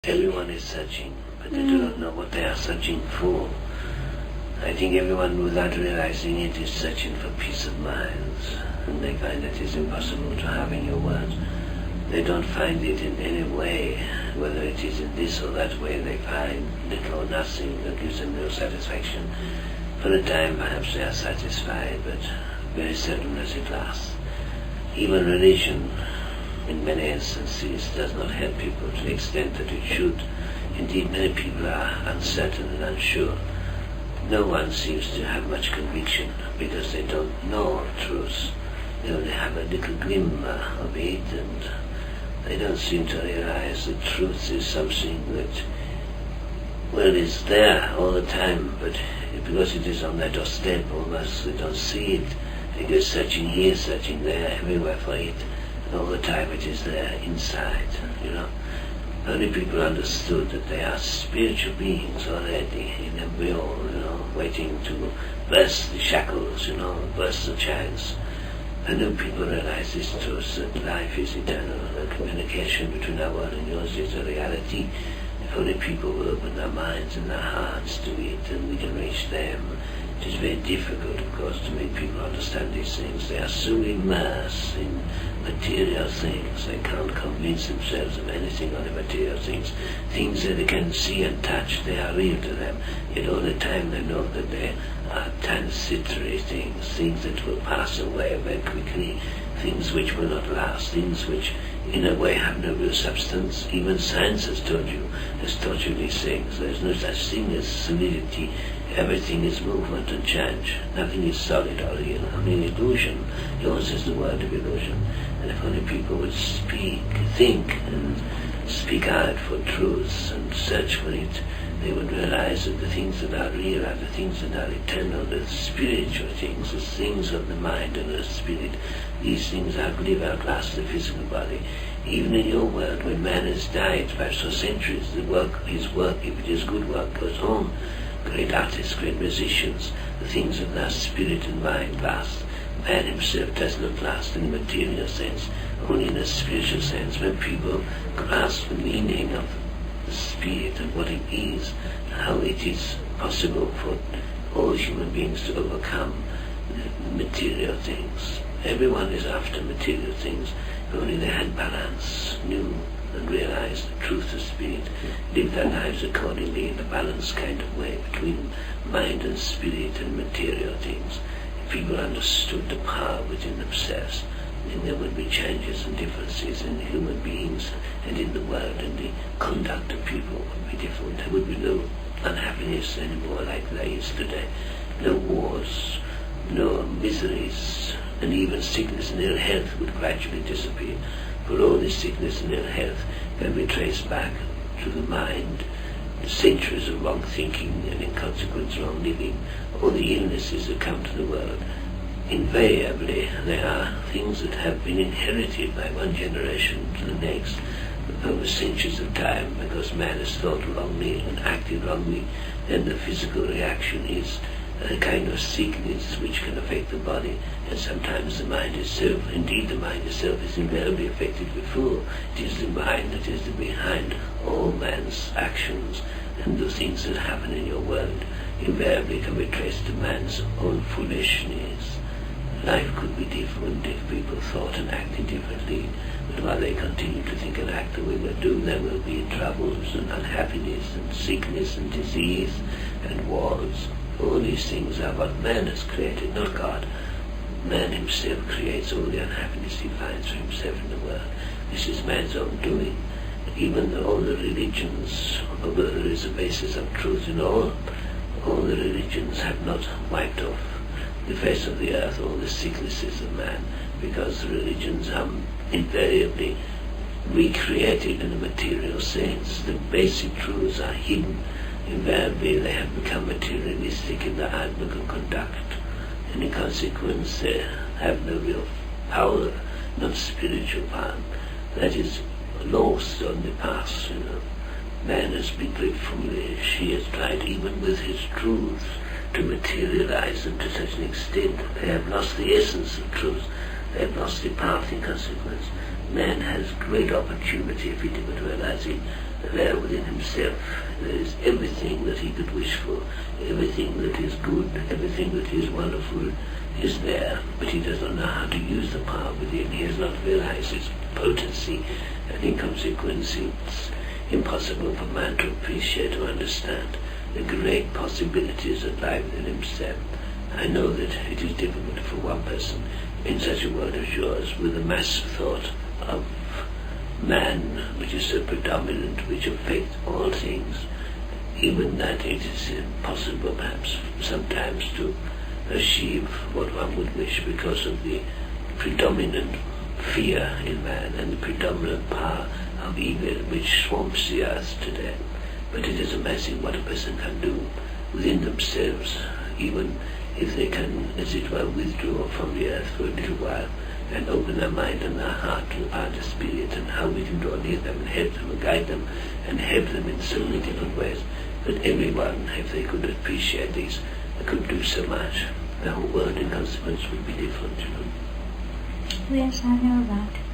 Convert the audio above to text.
Everyone is searching, but they do not know what they are searching for. I think everyone, without realizing it, is searching for peace of mind, and they find that it's impossible to have in your world. They don't find it in any way, whether it is in this or that way. They find little or nothing that gives them no satisfaction. For a time perhaps they are satisfied, but very seldom does it last. Even religion, in many instances, does not help people to the extent that it should. Indeed, many people are uncertain and unsure. No one seems to have much conviction because they don't know truth. They only have a little glimmer of it, and they don't seem to realize that truth is something that, well, is there all the time, but because it is on their doorstep almost, they don't see it. They go searching here, searching there, everywhere for it, and all the time it is there inside, Only people understood that they are spiritual beings already in embryo, waiting to burst the shackles, burst the chains. And then people realize this truth, that life is eternal, the communication between our world and yours is a reality. If only people will open their minds and their hearts to it, and we can reach them. It is very difficult, of course, to make people understand these things. They are so immersed in material things, they can't convince themselves of anything on the material things. Things that they can see and touch, they are real to them. Yet all the time they know that they are transitory things that will pass away very quickly, things which will not last, things which in a way have no real substance. Even science has taught you these things. There is no such thing as solidity. Everything is movement and change. Nothing is solid or real, only illusion. Yours is the world of illusion. And if only people would think and speak out for truth and search for it, they would realize that the things that are real are the things that are eternal, the spiritual things, the things of the mind and the spirit. These things outlive, outlast the physical body. Even in your world, when man has died, perhaps for centuries, his work, if it is good work, goes on. Great artists, great musicians, the things of their spirit and mind last. Man himself does not last in a material sense, only in a spiritual sense. When people grasp the meaning of the spirit and what it is, how it is possible for all human beings to overcome material things. Everyone is after material things, if only they had balance, knew and realized the truth of spirit, live their lives accordingly in a balanced kind of way between mind and spirit and material things. If people understood the power within themselves, then there would be changes and differences in human beings and in the world, and the conduct of people would be different. There would be no unhappiness anymore like there is today, no wars, no miseries, and even sickness and ill health would gradually disappear. For all this sickness and ill health can be traced back to the mind, the centuries of wrong thinking and in consequence wrong living. All the illnesses that come to the world, invariably they are things that have been inherited by one generation to the next over centuries of time, because man has thought wrongly and acted wrongly. Then the physical reaction is a kind of sickness which can affect the body, and sometimes the mind itself. Indeed, the mind itself is invariably affected before. It is the mind that is behind all man's actions, and the things that happen in your world invariably can be traced to man's own foolishness. Life could be different if people thought and acted differently, but while they continue to think and act the way they do, there will be troubles and unhappiness and sickness and disease and wars. All these things are what man has created, not God. Man himself creates all the unhappiness he finds for himself in the world. This is man's own doing. Even though all the religions, although there is a basis of truth in all the religions have not wiped off the face of the earth all the sicknesses of man, because the religions are invariably recreated in a material sense. The basic truths are hidden. Invariably they have become materialistic in their outlook and conduct, and in consequence they have no real power, not spiritual power. That is lost on the past. Man has been very foolish. He has tried, even with his truths, to materialize them to such an extent that they have lost the essence of truth. They have lost the path in consequence. Man has great opportunity, if he did not realize it, there within himself there is everything that he could wish for, everything that is good, everything that is wonderful is there, but he does not know how to use the power within. He has not realized its potency, and in consequence it's impossible for man to appreciate or understand the great possibilities that lie within himself. I know that it is difficult for one person in such a world as yours, with the mass thought of man which is so predominant, which affects all things, even that it is impossible perhaps sometimes to achieve what one would wish because of the predominant fear in man and the predominant power of evil which swamps the earth today. But it is amazing what a person can do within themselves, even if they can, as it were, withdraw from the earth for a little while and open their mind and their heart to the power of the Spirit, and how we can draw near them and help them and guide them and help them in so many different ways. But everyone, if they could appreciate this, could do so much. The whole world in consequence would be different, you know. Yes, I know that.